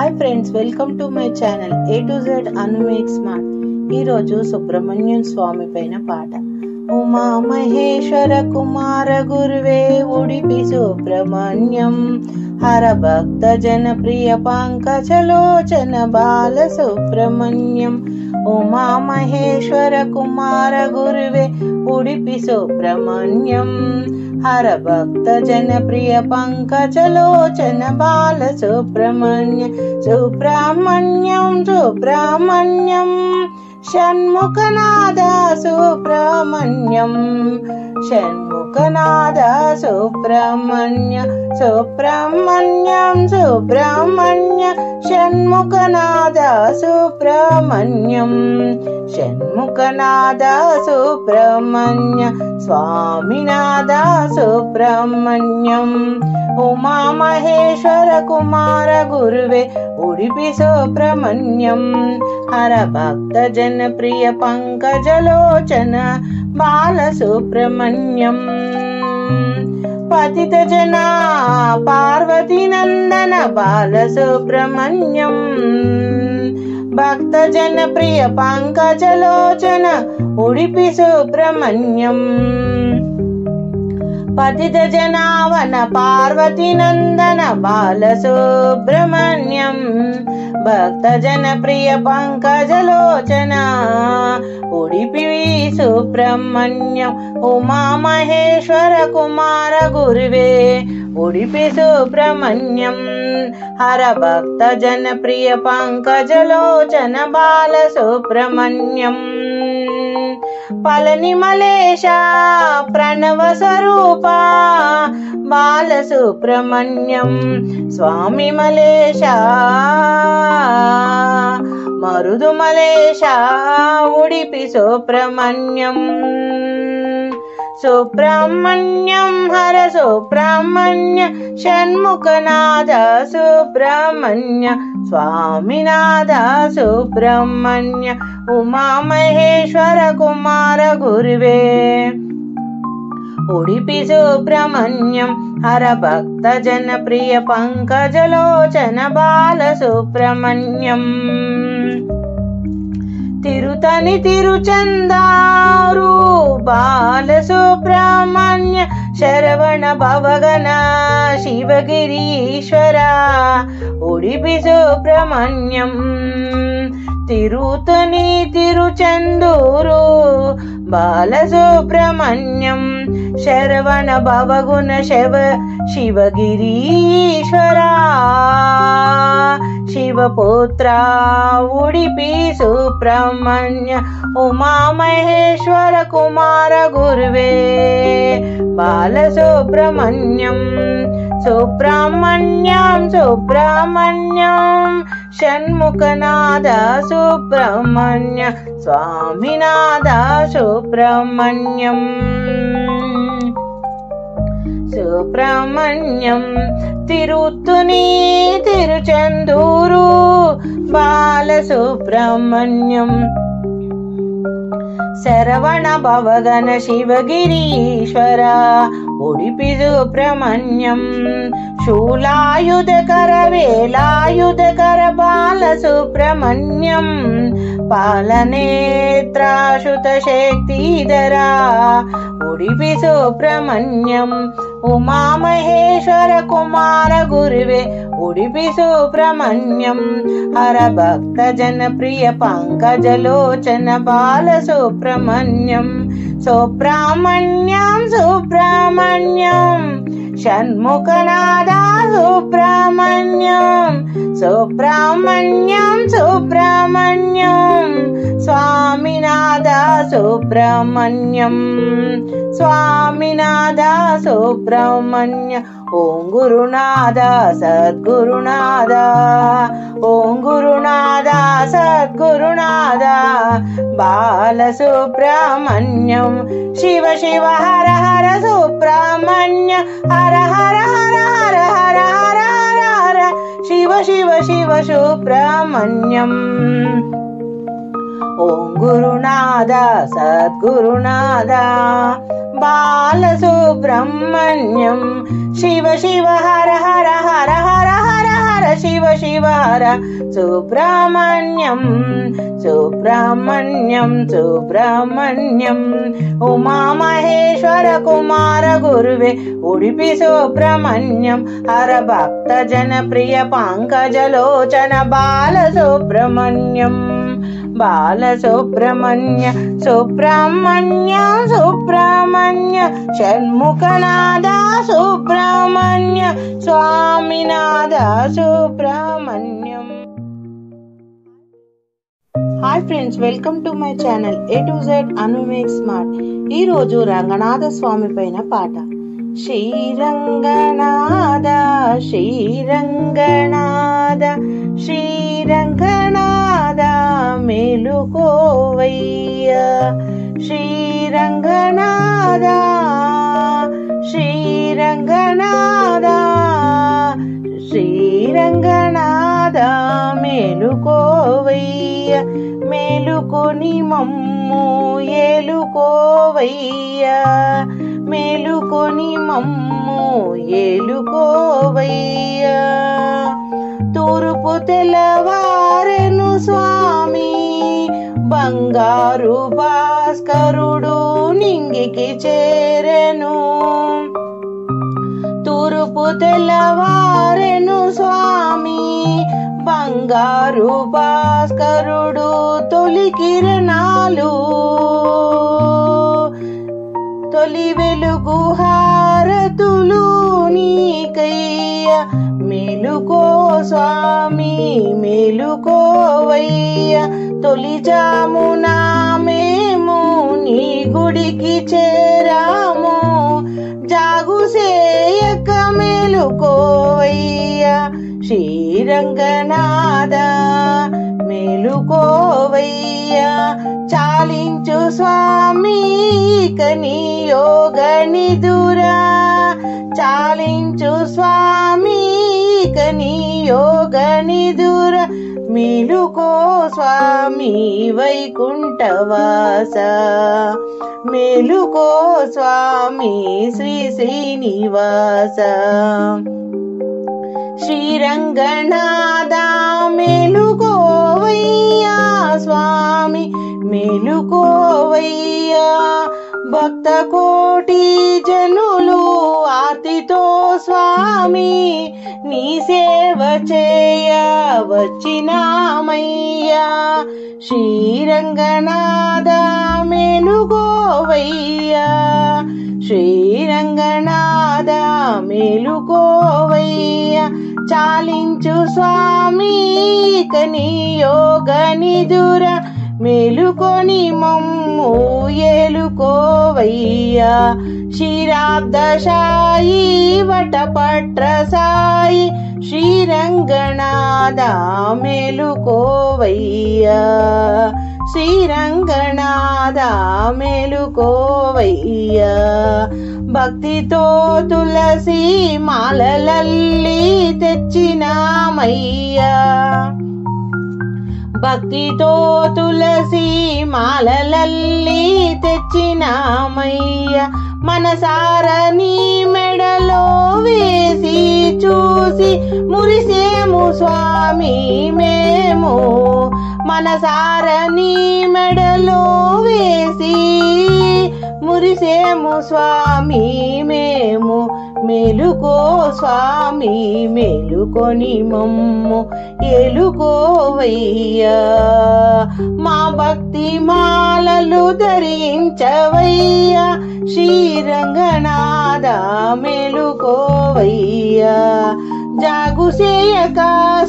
Hi friends, welcome to my channel A to Z Anu make smart. ఈరోజు సుబ్రహ్మణ్యం స్వామి పైన పాట. ఉమా మహేశ్వర కుమార గురువే ఉడిపి సుబ్రహ్మణ్యం, హర భక్త జన ప్రియ పంకజలోచన బాల సుబ్రహ్మణ్యం. ఉమా మహేశ్వర కుమార గురువే ఉడిపి సుబ్రహ్మణ్యం, హర భక్త జన ప్రియ పంకజలోచన బాల సుబ్రహ్మణ్య. సుబ్రహ్మణ్యం సుబ్రహ్మణ్యం షణ్ముఖనాద సుబ్రహ్మణ్యం, షణ్ముఖనాద సుబ్రహ్మణ్య. సుబ్రహ్మణ్యం సుబ్రహ్మణ్య షణ్ముఖనాద సుబ్రహ్మణ్యం, షణ్ముఖనాద సుబ్రహ్మణ్య. స్వామినాథ సుబ్రహ్మణ్యం. ఉమా మహేశ్వర కుమార గురువే ఉడిపి సుబ్రహ్మణ్యం, హర భక్త జన ప్రియ పంకజలోచన బాల సుబ్రహ్మణ్యం. పతిత జన పార్వతీ నందన బాల సుబ్రహ్మణ్యం, భక్త జన ప్రియ పంకజలోచన ఉడిపి సుబ్రహ్మణ్యం. పతిత జనావన పార్వతీ నందన బాల సుబ్రహ్మణ్యం, భక్త జన ప్రియ పంకజలోచన ఉడిపి సుబ్రహ్మణ్యం. ఉమా మహేశ్వర కుమార గురువే ఉడిపి సుబ్రహ్మణ్యం, హర భక్త జన ప్రియ పంకజలోచన బాల సుబ్రహ్మణ్యం. పళని మలేశ ప్రణవ స్వరూప బాల సుబ్రహ్మణ్యం, స్వామి మలేశ మరుదు మలేశ ఉడిపి సుబ్రహ్మణ్యం. సుబ్రహ్మణ్యం హర సుబ్రహ్మణ్య షణ్ముఖనాద సుబ్రహ్మణ్య, స్వామినాథ సుబ్రహ్మణ్య. ఉమా మహేశ్వర కుమార గురువే ఉడిపి సుబ్రహ్మణ్యం, హర భక్త జన ప్రియ పంకజలోచన బాల సుబ్రహ్మణ్యం. తిరుతని తిరుచందారు బాల సుబ్రహ్మణ్య, శరవణ భవగన శివగిరీశ్వర ఉడిపి సుబ్రహ్మణ్యం. తిరుతని తిరుచందూరు బాల సుబ్రహ్మణ్యం, శరవణ భవగుణ శివగిరీశ్వర శివపుత్ర ఉడిపి సుబ్రహ్మణ్య. ఉమా మహేశ్వర కుమార గురువే బాల సుబ్రహ్మణ్యం. సుబ్రహ్మణ్యం సుబ్రహ్మణ్యం షణ్ముఖనాద సుబ్రహ్మణ్య, స్వామినాథ సుబ్రహ్మణ్యం. సుబ్రహ్మణ్యం తిరుతుని తిరుచందూరు బాల సుబ్రహ్మణ్యం, శరవణ భవగన శివగిరీశ్వర ఉడిపి సుబ్రహ్మణ్యం. శూలాయుధకర వేలాయుధకర బాల సుబ్రహ్మణ్యం, పాలనేత్రాశుత శక్తిధర ఉడిపి సుబ్రహ్మణ్యం. ఉమా మహేశ్వర కుమార గురువే ఉడిపి సుబ్రహ్మణ్యం, హర భక్త జన ప్రియ పంకజలోచన బాల సుబ్రహ్మణ్యం. సుబ్రహ్మణ్యం సుబ్రహ్మణ్యం షణ్ముఖనాద సుబ్రహ్మణ్యం, సుబ్రహ్మణ్యం సుబ్రహ్మణ్యం స్వామినాథ సుబ్రహ్మణ్యం, స్వామినాథ సుబ్రహ్మణ్య. ఓం గురునాథ సద్గురునాథ, ఓం గురునాథ సద్గురునాథ బాల సుబ్రహ్మణ్యం. శివ శివ హర హర సుబ్రహ్మణ్య, హర హర హర హర హర హర హర హర శివ శివ శివ సుబ్రహ్మణ్యం. ఓం గురునాథ సద్గురునాథ బాల సుబ్రహ్మణ్యం. శివ శివ హర హర హర హర హర హర శివ శివర సుబ్రహ్మణ్యం సుబ్రహ్మణ్యం సుబ్రహ్మణ్యం ఉమామహేశ్వర కుమార గురువే ఉడిపి సుబ్రహ్మణ్యం హర భక్త జనప్రియ పంకజలోచన బాల సుబ్రహ్మణ్యం బాల Subrahmanya Subrahmanya Subrahmanya Shanmukhanatha Subrahmanya Swaminatha Subrahmanyam. Hi friends, welcome to my channel A to Z Anu make smart. ఈ రోజు రంగనాథ స్వామి పైన పాట. శ్రీరంగనాథ శ్రీరంగనాథ శ్రీరంగనాథ మేలుకోవయ్యా శ్రీరంగనాథ శ్రీరంగనాథ శ్రీరంగనాథ మేలుకోవయ్యా మేలుకొని మమ్ము ఏలుకోవయ్యా మేలుకొని మమ్ము ఏలుకోవయ్యా. తూర్పు తెల్లవారెను స్వామి బంగారు భాస్కరుడు నింగికి చేరెను. తూర్పు తెల్లవారెను స్వామి బంగారు భాస్కరుడు తొలి కిరణాలు తొలి వెలుగు హారతులు నీకయ్య మేలుకో స్వామి మేలుకోవయ్య. తొలి జామున మేము నీ గుడికి చేరాము జాగు సేయక మేలుకోవయ్య శ్రీరంగనాథ మేలుకోవయ్య. చాలించు స్వామి కని యోగ నిదురా చాలించు స్వామి కని యోగ నిదుర మేలుకో స్వామి వైకుంఠవాస మేలుకో స్వామి శ్రీ శ్రీనివాస. శ్రీరంగనాథ మేలుకోవయ్యా స్వామి మేలుకోవయ్యా. భక్త కోటి జనులు ఆర్తితో స్వామి నీ సేవ చేయ వచ్చినామయ్యా శ్రీరంగనాథ మేలుకోవయ్యా శ్రీరంగనాథ మేలుకోవయ్యా. చాలించు స్వామి కని యోగ నిదుర మేలుకొని మమ్ము ఏలుకోవయ్యా. శ్రీరాబ్ద సాయి వటపట్ర సాయి శ్రీరంగనాథ మేలుకోవయ్యా శ్రీరంగనాథ మేలుకోవయ్యా. భక్తితో తులసి మాలలల్లి తెచ్చినామయ్యా భక్తితో తులసి మాలలల్లి తెచ్చినామయ్య. మనసార నీ మెడలో వేసి చూసి మురిసేము స్వామి మేము మనసార నీ మెడలో వేసి మురిసేము స్వామి మేము మేలుకో స్వామి మేలుకొని మమ్ము ఏలుకోవయ్యా. మా భక్తి మాలలు ధరించవయ్యా శ్రీరంగనాథ మేలుకోవయ్యా. జాగు సేయక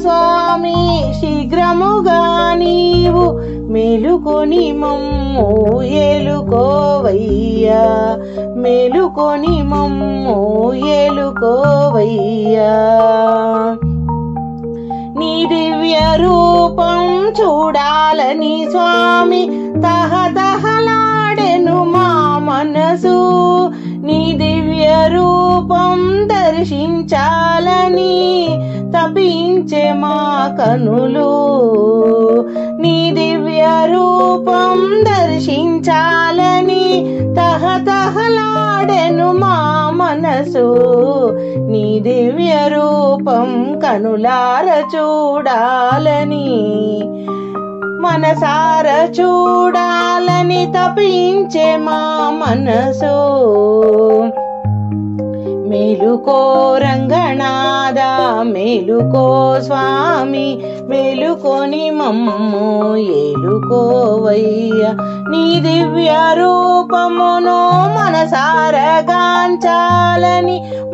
స్వామి శీఘ్రముగా నీవు మేలుకొని మమ్ము ఏలుకోవయ్యా మేలుకొని మమ్ము ఏలుకోవయ్యా. నీ దివ్య రూపం చూడాలని స్వామి తహతహలాడెను మా మనసు నీ దివ్య రూపం దర్శించాలని తపించే మా కనులు నీ దివ్య రూపం దర్శించాలని తహతహలాడెను మా మనసు నీ దివ్య రూపం కనులార చూడాలని మనసార చూడాలని తపించే మా మనసు మేలుకో రంగనాథ మేలుకో స్వామి మేలుకొని మమ్ము ఏలుకోవయ్య నీ దివ్య రూపమును మనసారగాంచాలని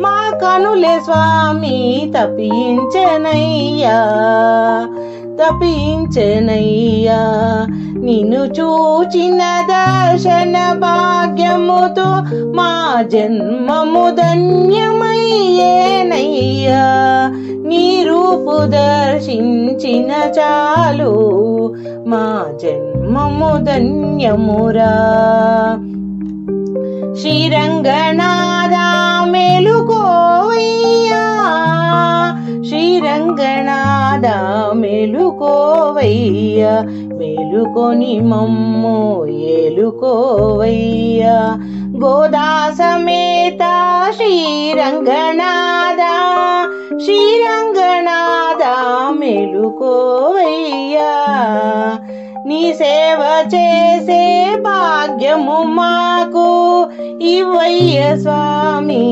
మా కనులే స్వామి తపించెనయ్యా తపించెనయ్యా నిన్ను చూచిన దర్శన భాగ్యముతో మా జన్మము ధన్యమయ్యేనయ్యా నీ రూపు దర్శించిన చాలు మా జన్మము ధన్యమురా శ్రీరంగనాథ మేలుకోవయ్యా శ్రీరంగనాథ మేలుకోవయ్యా మేలుకొని మమ్ము ఏలుకోవయ్యా గోదా సమేత శ్రీరంగనాథ శ్రీరంగనాథ మేలుకోవయ్యా నీ సేవ చేసే భాగ్యము మాకు ఇవ్వయ్య స్వామి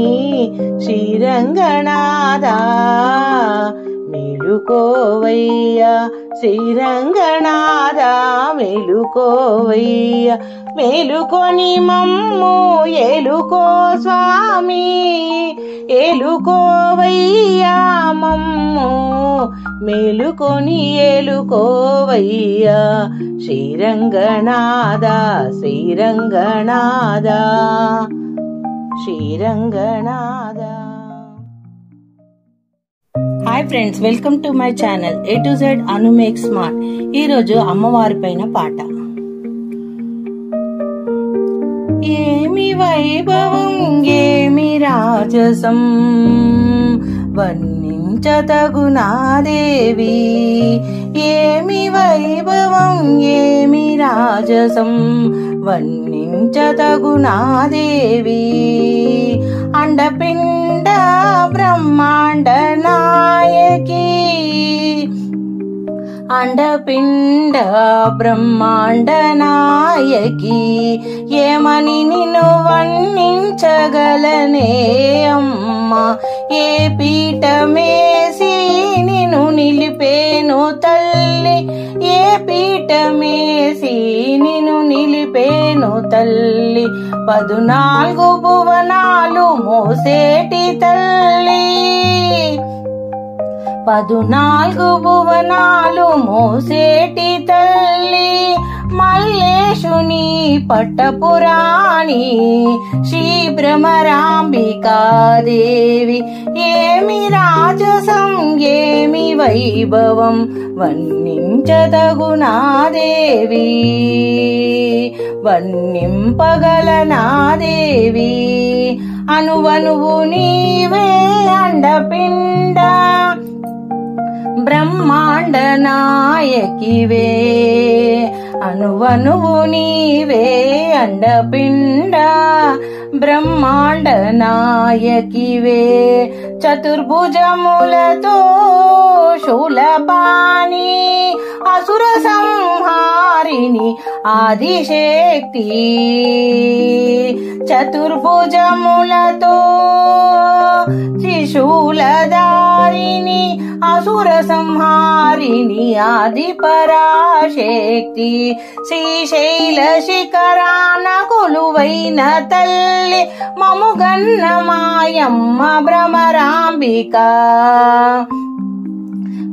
శ్రీరంగనాథ మేలుకోవయ్యా శ్రీరంగనాథ మేలుకోవయ్యా మేలుకొని మమ్ము ఏలుకో స్వామి ఏలుకోవయ్యా మమ్ము మేలుకొని ఏలుకోవయ్యా Sriranganatha Sriranganatha Sriranganatha. Hi friends, welcome to my channel A to Z Anu make smart. ఈరోజు అమ్మవారి పైన పాట. ఏమి వైభవం ఏమి రాజసం వర్ణించతగునా దేవి, ఏమి వైభవం ఏమి రాజసం వర్ణించతగునా దేవి. అండపిండ బ్రహ్మాండ నాయకి, అండపిండ బ్రహ్మాండ నాయకి, ఏమని నిన్ను వర్ణించగలనే అమ్మ. ఏ పీఠమేసి నిన్ను నిలిపేను తల్లి, ఏ పీఠమేసి నిన్ను నిలిపేను తల్లి. 14 భువనాలు మోసేటి తల్లి, 14 భువనాలు మోసేటి తల్లి. మల్లేశుని పట్టపురాణి శ్రీ భ్రమరాంబికాదేవి, ఏమి రాజసం ఏమి వైభవం వర్ణించదగునా దేవి, వర్ణింపగలనా దేవి. అనువనువు నీవే అండపిండ బ్రహ్మాండ నాయకివే, అనువనువు నీవే అండపిండ బ్రహ్మాండ నాయకివే. చతుర్భుజములతో శూలపాణి అసుర సంహారిణి ఆదిశక్తి, చతుర్భుజములతో త్రిశూలధారిణి అసుర సంహారిణి ఆది పరాశక్తి. శ్రీశైల శిఖరాన కొలువైన తల్లి మముగన్న మాయమ్మ భ్రమరాంబిక,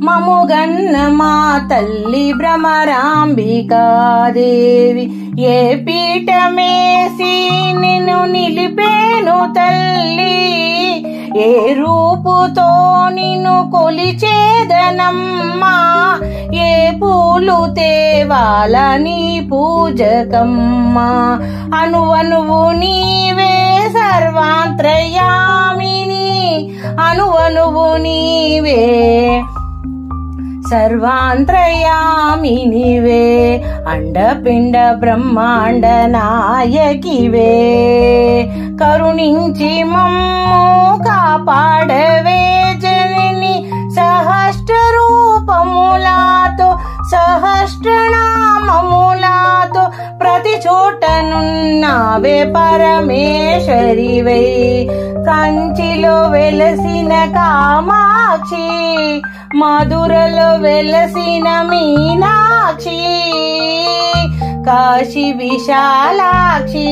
మముగన్న మా తల్లి భ్రమరాంబికాదేవి. ఏ పీఠమేసి నిన్ను నిలిపేను తల్లి, ఏ రూపుతో నిన్ను కొలిచేదనమ్మా. ఏ పూలు తేవాల నీ పూజకమ్మా. అనువనువు నీవే సర్వాంతర్యామిని, అనువనువు నీవే సర్వాంతర్యామి నీవే, అండపిండ బ్రహ్మాండ నాయకివే. కరుణించి మమ్ము కాపాడవే జనని, సహస్ర రూపములాతో సహస్రనామములాతో ప్రతి చోటనున్నావే పరమేశ్వరివై. కంచిలో వెలసిన కామాక్షి, మధురలో వెలసిన మీనాక్షి, కాశీ విశాలాక్షి.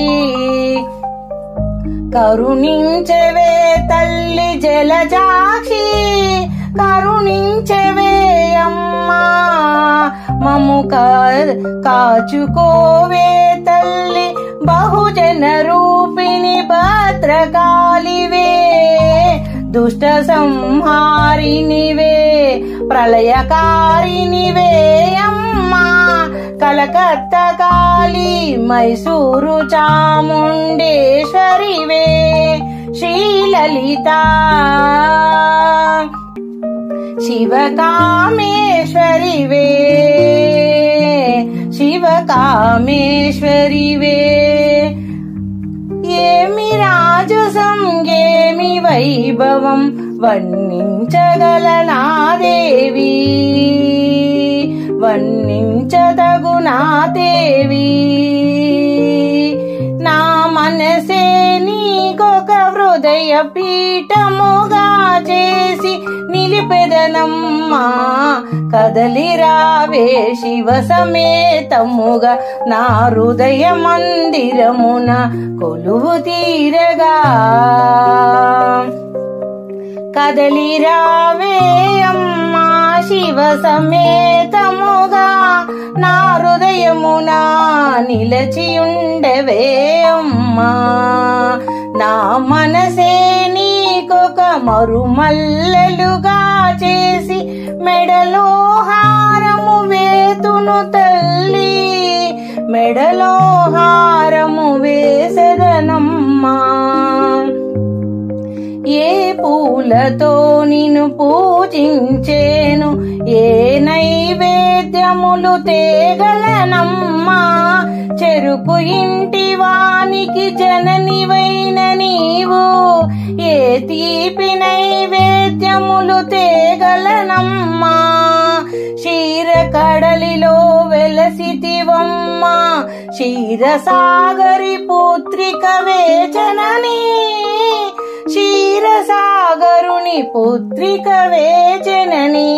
కరుణించవే తల్లి జలజాక్షి, కరుణించవే అమ్మా మము కాచుకోవే తల్లి. బహుజన రూపిణి భద్రకాళివే, దుష్ట సంహారినివే, ప్రళయకారినివే అమ్మా. కలకత్తా కాళీ, మైసూరు చాముండేశ్వరివే, శ్రీలలిత శివకామేశ్వరివే, శివకామేశ్వరివే. ఏమి రాజసం ఏమి వైభవం వర్ణించగలనా దేవి, వర్ణించదగునా దేవి. నా మనసే నీకొక హృదయ పీఠముగా చేసి నిలిపెదనమ్మా. కదలిరావే శివ సమేతముగా, నా హృదయ మందిరమున కొలువు తీరగా. కదలిరావే అమ్మా శివ సమేతముగా, నా హృదయమున నిలచియుండవే అమ్మా. నా మనసే నీకొక మరుమల్లెలుగా చేసి మెడలో హారము వేతును తల్లి, మెడలో హారము వేసెదనమ్మా. ఏ పూలతో నిన్ను పూజించేను, ఏ నైవేద్యములు తేగలనమ్మా. చెరుకు ఇంటి వానికి జననివైన నీవు, ఏ తీపి నైవేద్యములు తేగలనమ్మా. క్షీర కడలిలో వెలసితివమ్మా, క్షీరసాగరి పుత్రికవే జననీ, క్షీరసాగరుని పుత్రికవే జననీ.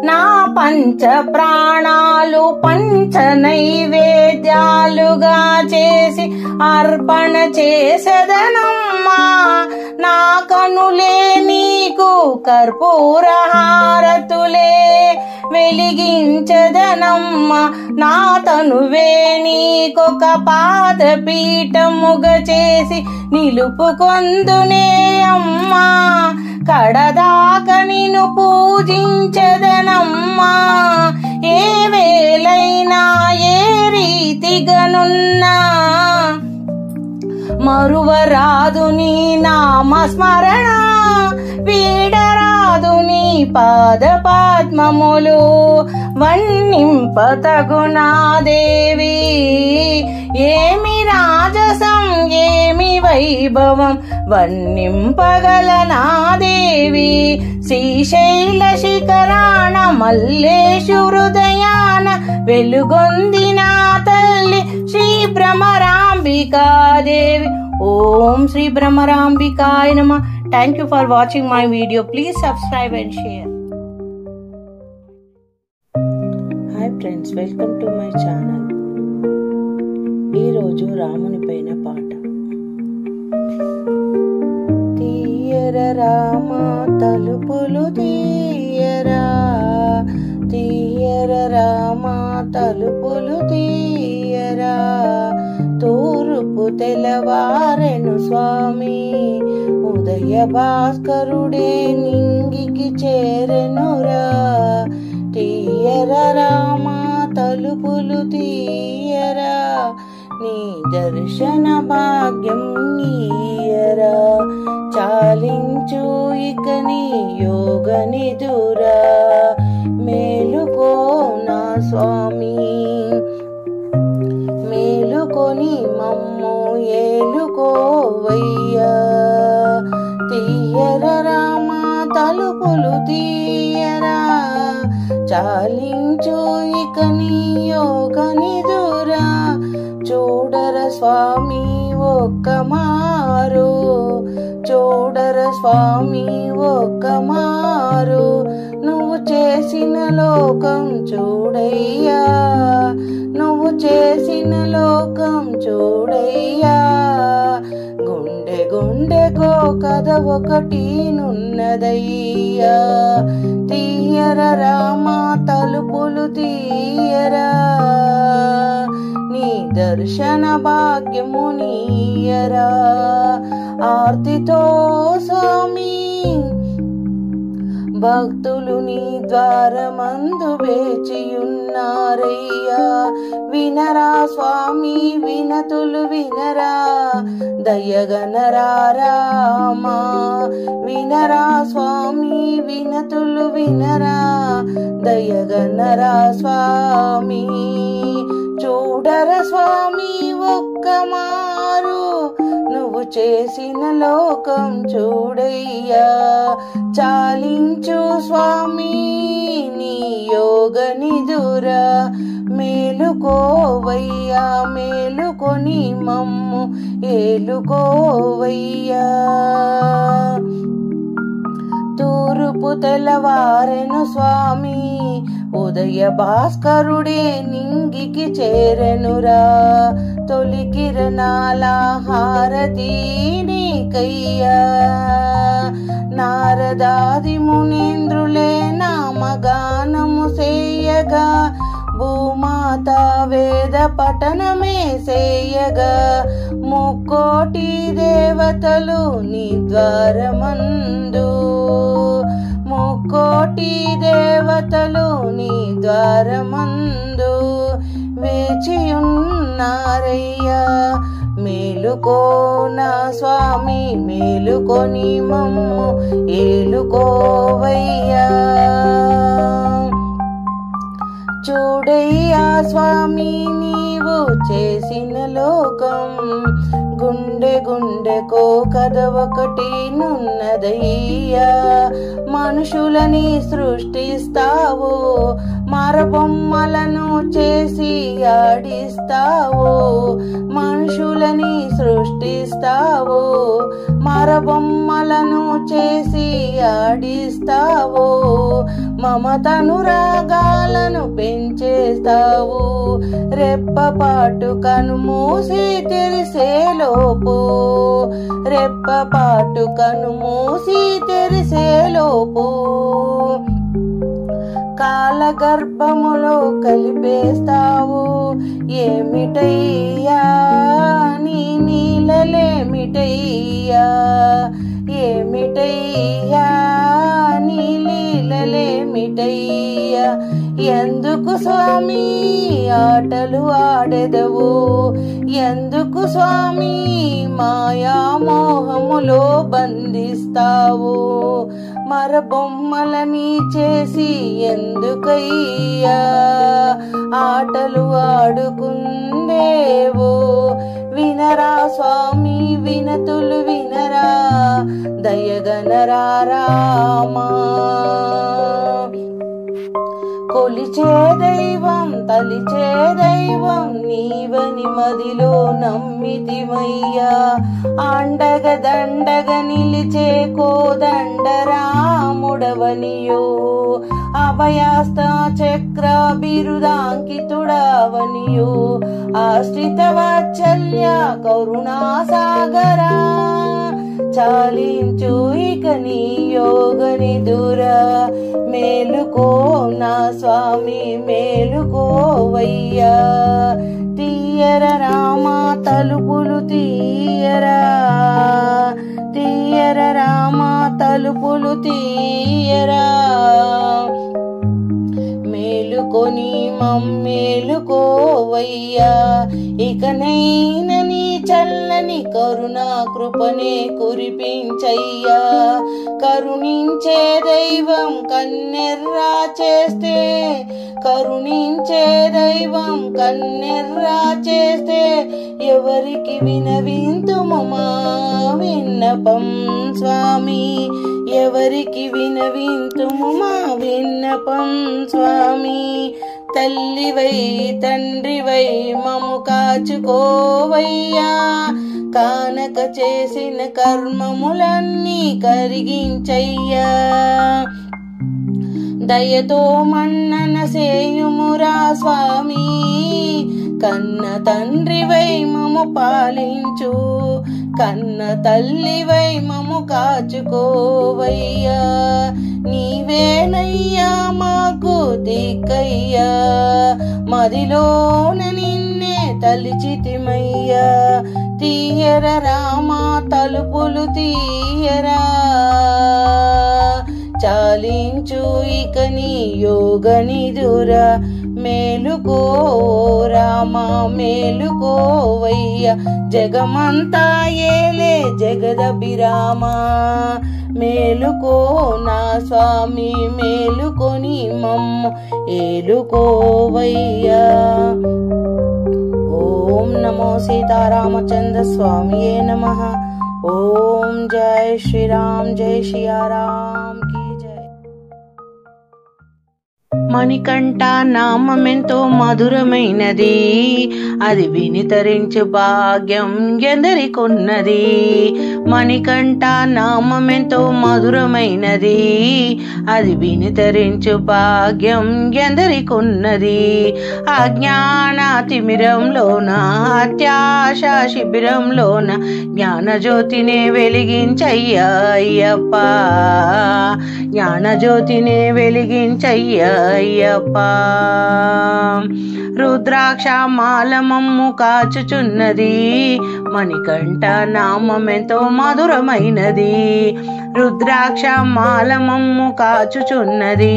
నా పంచ ప్రాణాలు పంచ నైవేద్యాలుగా చేసి అర్పణ చేసెదనమ్మా. నా కనులే నీకు కర్పూర హారతులే వెలిగించదనమ్మా. నా తనువే నీకొక పాదపీఠముగా చేసి నిలుపుకొందునే అమ్మా. కడదాక నిన్ను పూజించదనమ్మా. ఏ వేళైనా ఏ రీతిగనున్నా మరువరాదు నీ నామస్మరణ, వీడరాదు నీ పాద పద్మములు, వర్ణింపతగునా దేవి. ఏమి రాజసం ఏమి వైభవం వర్ణింపగలనా దేవి. శ్రీశైల శిఖరాన మల్లేశు హృదయాన వెలుగొందిన తల్లి శ్రీ భ్రమరాంబికాదేవి. ఓం శ్రీ భ్రమరాంబికాయ నమః. Thank you for watching my video. Please subscribe and share. Hi friends, welcome to my channel. ఈరోజు రాముని పైన పాట. తీయర రామ తలుపులు తీయరా, తీయర రామ తలుపులు తీయరా. తూర్పు తెల్లవారెను స్వామి, ఉదయ భాస్కరుడే నింగికి చేరెనురా. తీయర రామ తలుపులు తీయరా, నీ దర్శన భాగ్యం నీయరా. చాలించు ఇక నీ యోగ నిదురా. చాలించు ఇక నీ యోగ నిదురా, చూడర స్వామి ఒక్క మారు, చూడర స్వామి ఒక్క మారు, నువ్వు చేసిన లోకం చూడయ్యా, నువ్వు చేసిన లోకం చూడయ్యా. గుండె గుండెకో కథ ఒకటి నున్నదయ్యా, తీయర రామా తలుపులు తీయరా, నీ దర్శన భాగ్యము నీయరా. ఆర్తితో స్వామి భక్తులు నీ ద్వారమందు వేచియున్నారయ్యా, వినరా స్వామి వినతులు వినరా, దయగనరా రామా, వినరా స్వామి వినతులు వినరా, దయగనరా స్వామి. చూడర స్వామి ఒక్క మారు, నువ్వు చేసిన లోకం చూడయ్యా, చాలించు స్వామి నీ యోగ నిదురా, మేలుకోవయ్యా మేలుకొని మమ్ము ఏలుకోవయ్యా. తూర్పు తెల్లవారెను స్వామి, ఉదయ భాస్కరుడే నింగికి చేరెనురా, తొలి కిరణాల హారతి నీకయ్యా. నారదాది మునీంద్రులే నామగానము సేయగా, భూమాత వేద పఠనమే సేయగా, ముక్కోటి దేవతలు నీ ద్వారమందు, ముక్కోటి దేవతలు నీ ద్వారమందు వేచియున్నారయ్యా. మేలుకో నా స్వామి మేలుకొని మమ్ము ఏలుకోవయ్యా. చూడయ్యా స్వామి నీవు చేసిన లోకం, గుండె గుండెకో కథ ఒకటి నున్నదయ్యా. మనుషులని సృష్టిస్తావు, మరబొమ్మలను చేసి ఆడిస్తావు, మనుషులని సృష్టిస్తావు, మరబొమ్మలను చేసి ఆడిస్తావు, మమతను రాగాలను పెంచేస్తావు, రెప్పపాటు కనుమూసి తెరిసేలోపు, రెప్పపాటు కనుమూసి తెరిసేలోపు, కాలగర్భములో కలిపేస్తావు. ఏమిటయ్యా నీ లీలలేమిటయ్యా, ఏమిటయ్యా నీ లీలలేమిటయ్యా. ఎందుకు స్వామి ఆటలు ఆడెదవు, ఎందుకు స్వామి మాయామోహములో బంధిస్తావు, మరబొమ్మలని చేసి ఎందుకయ్యా ఆటలు ఆడుకుందేవో. వినరా స్వామి వినతులు వినరా, దయగనరా రామా. కొలిచే దైవం తలిచే దైవం నీవని మదిలో నమ్మితిమయ్యా, అండగ దండగ నిలిచే కోదండ రాముడవనియో, అభయాస్త చక్ర బిరుదాంకితుడవనియో, ఆశ్రిత వాత్సల్య కరుణాసాగరా. చాలించు ఇక నీ యోగ నిదురా, మేలుకో నా స్వామి మేలుకోవయ్యా. తీయర రామా తలుపులు తీయరా, తీయర రామా తలుపులు తీయరా, మేలుకొని మమ్మేలుకోవయ్యా. ఇకనైనా నీ చల్లని కరుణా కృపనే కురిపించయ్యా. కరుణించే దైవం కన్నెర్రా చేస్తే, కరుణించే దైవం కన్నెర్రా చేస్తే, ఎవరికి వినవింతుము మా విన్నపం స్వామి, ఎవరికి వినవింతుము మా విన్నపం స్వామి. తల్లివై తండ్రివై మము కాచుకోవయ్యా, కానక చేసిన కర్మములన్నీ కరిగించయ్యా. దయతో మన్నన సేయుమురా స్వామి, కన్న తండ్రివై మము పాలించు, కన్న తల్లివై మము కాచుకోవయ్యా. నీవేనయ్యా మాకు దిక్కయ్యా, మదిలోన నిన్నే తలిచితిమయ్యా. తీయర రామా తలుపులు తీయరా, చాలించు ఇక నీ యోగ నిదురా. మేలుకో రామా మేలుకోవయ్యా, జగమంతా ఏలే జగదభిరామా. మేలుకో నా స్వామి మేలుకొని మమ్ము ఏలుకోవయ్యా. ఓం నమో సీతారామచంద్ర స్వామియే నమః. ఓం జై శ్రీరామ్ జై సియారామ్ की जय. మణికంఠ నామమెంతో మధురమైనది, అది వినితరించు భాగ్యం ఎందరికొన్నది. మణికంఠ నామమెంతో మధురమైనది, అది వినితరించు భాగ్యం ఎందరికొన్నది. అజ్ఞాన తిమిరంలోన అత్యాశ శిబిరంలోన జ్ఞానజ్యోతినే వెలిగించయ్యా అయ్యప్ప, జ్ఞానజ్యోతినే వెలిగించయ్యా అయ్యప్ప. రుద్రాక్ష మాల మమ్ము కాచుచున్నది, మణికంఠ నామమెంతో మధురమైనది. రుద్రాక్ష మాల మమ్ము కాచుచున్నది,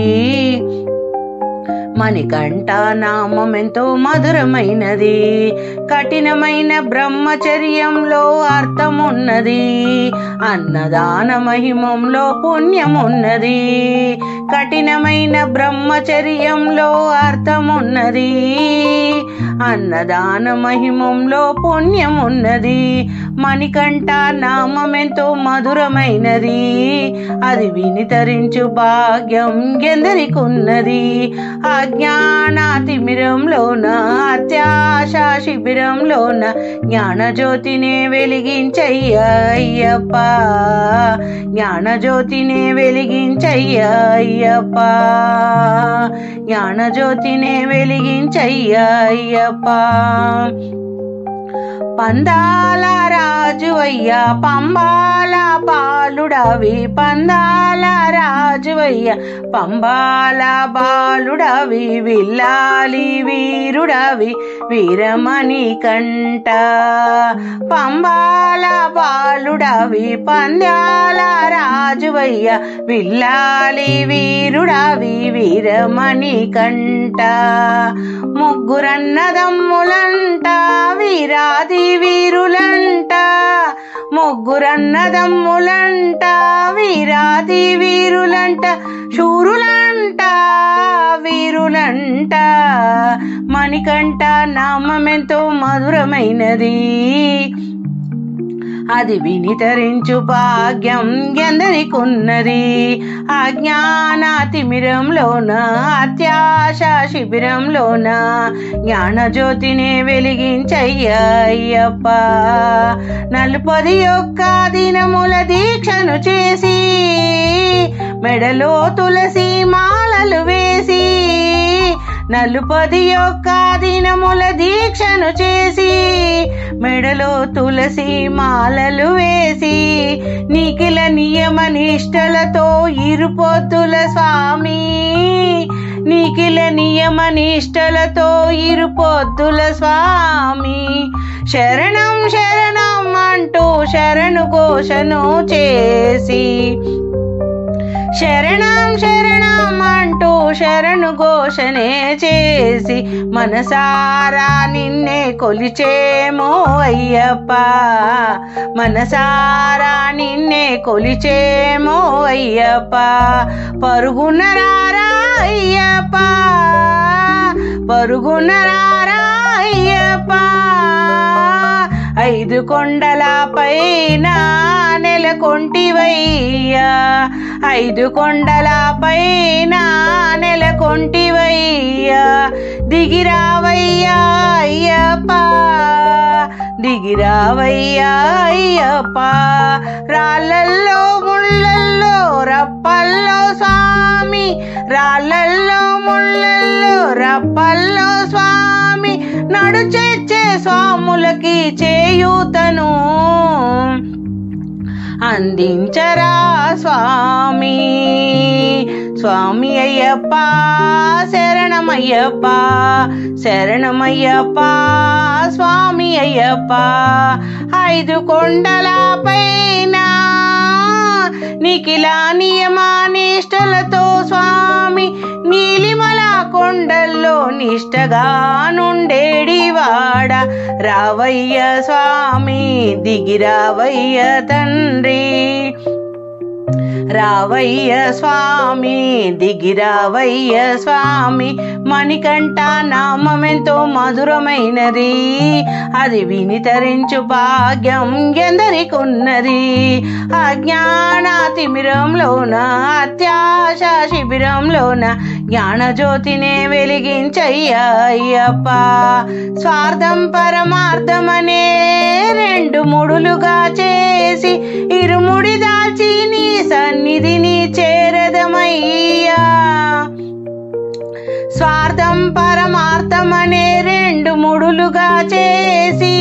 మణికంఠ నామమెంతో మధురమైనది. కఠినమైన బ్రహ్మచర్యంలో అర్థమున్నది, అన్నదాన మహిమంలో పుణ్యమున్నది. కఠినమైన బ్రహ్మచర్యంలో అర్థమున్నది, అన్నదాన మహిమంలో పుణ్యమున్నది. మణికంఠ నామమెంతో మధురమైనది, అది వినితరించు భాగ్యం ఎందరికున్నది. అజ్ఞాన తిమిరంలోన అత్యాశ శిబిరంలోన జ్ఞానజ్యోతినే వెలిగించయ్యా అయ్యప్ప, జ్ఞానజ్యోతినే వెలిగించయ్యా అయ్యప్ప, జ్ఞానజ్యోతినే వెలిగించయ్యా అయ్యప్ప. పందాల రాజువయ్యా పంబాల బాలుడవి, పందాల రాజువయ్యా పంబాల బాలుడవి. విల్లాలి వీరుడవి వీరమణికంఠ, పంబాల బాలుడవి పందాల రాజువయ్యా. విల్లాలి వీరుడవి వీరమణికంఠ. ముగ్గురన్నదమ్ములంట వీరాది వీరులంట, ముగ్గురన్నదమ్ములంట వీరాది వీరులంట. శూరులంట వీరులంట, మణికంఠ నామమెంతో మధురమైనది, అది వినితరించు భాగ్యం ఎందరికున్నది. అజ్ఞాన తిమిరంలోన అత్యాశ శిబిరంలోన జ్ఞానజ్యోతినే వెలిగించయ్యా అయ్యప్ప. 41 దినముల దీక్షను చేసి, మెడలో తులసి మాలలు వేసి, 41 దినముల దీక్షను చేసి, మెడలో తులసి మాలలు వేసి, నిఖిల నియమ నిష్టలతో ఇరుపొద్దుల స్వామి, నిఖిల నియమ నిష్టలతో ఇరుపొద్దుల స్వామి. శరణం శరణం అంటూ శరణు ఘోషను చేసి, శరణం శరణం అంటూ శరణు ఘోషనే చేసి, మనసారా నిన్నే కొలిచేమో అయ్యప్ప, మనసారా నిన్నే కొలిచేమో అయ్యప్ప. పరుగున రారా అయ్యప్ప, పరుగున రారా అయ్యప్ప. 5 కొండల పైన నెలకొంటివయ్యా, 5 కొండల పైన దిగిరావయ్యా దిగిరావయ్యా అయ్యప్ప దిగిరావయ్యా అయ్యప్ప రాళ్ళల్లో ముళ్ళల్లో రప్పల్లో స్వామి రాళ్ళల్లో ముళ్ళల్లో రప్పల్లో స్వామి నడుచేచ్చే స్వాములకి చేయూతను అందించరా స్వామి స్వామి అయ్యప్ప శరణమయ్యప్ప శరణమయ్యప్ప స్వామి అయ్యప్ప 5 కొండలపైన నిఖిల నియమానిష్టలతో స్వామి నీలిమల కొండల్లో నిష్టగా నుండేడివాడ రావయ్య స్వామి దిగిరావయ్య తండ్రి రావయ్య స్వామి దిగిరావయ్య స్వామి మణికంఠ నామమెంతో మధురమైనది అది విని తరించు భాగ్యం ఎందరికున్నది అజ్ఞాన తిమిరంలోన అత్యాశ శిబిరంలోన జ్ఞానజ్యోతినే వెలిగించయ్యా అయ్యప్ప స్వార్థం పరమార్థమనే 2 ముడులుగా చేసి ఇరుముడి దాల్చి నీ సన్నిధిని చేరదమయ్యా స్వార్థం పరమార్థమనే 2 ముడులుగా చేసి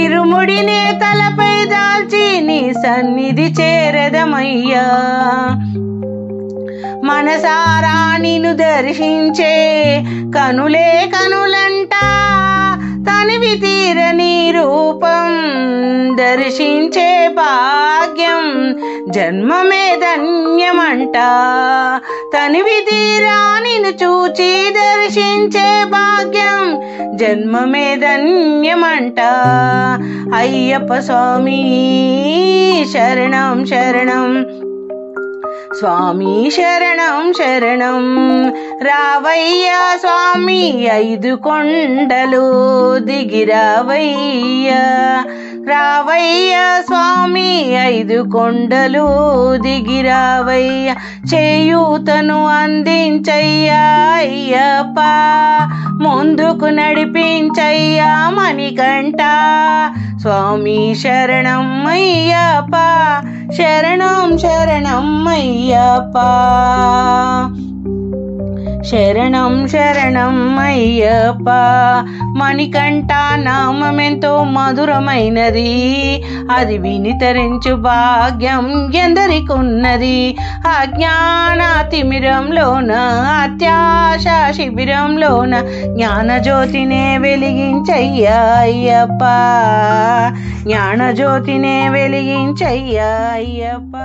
ఇరుముడినే తలపై దాల్చి నీ సన్నిధి చేరదమయ్యా మనసారా నిన్ను దర్శించే కనులే కనులంట తనివి తీరని రూపం దర్శించే భాగ్యం జన్మమే ధన్యమంట తనివి తీరా నిన్ను చూచి దర్శించే భాగ్యం జన్మమే ధన్యమంట అయ్యప్ప స్వామి శరణం శరణం స్వామి శరణం శరణం రావయ్యా స్వామి 5 కొండలు దిగిరావయ్యా రావయ్యా స్వామి 5 కొండలు దిగిరావయ్యా చేయూతను అందించయ్యా అయ్యప్ప ముందుకు నడిపించయ్యా మణికంఠ స్వామి శరణం అయ్యప్ప శరణం శరణం అయ్యప్ప శరణం శరణం అయ్యప్ప మణికంఠ నామమెంతో మధురమైనది అది విని తరించు భాగ్యం ఎందరికున్నది అజ్ఞాన తిమిరంలోన అత్యాశ శిబిరంలోన జ్ఞానజ్యోతినే వెలిగించయ్యా అయ్యప్ప జ్ఞానజ్యోతినే వెలిగించయ్యా అయ్యప్ప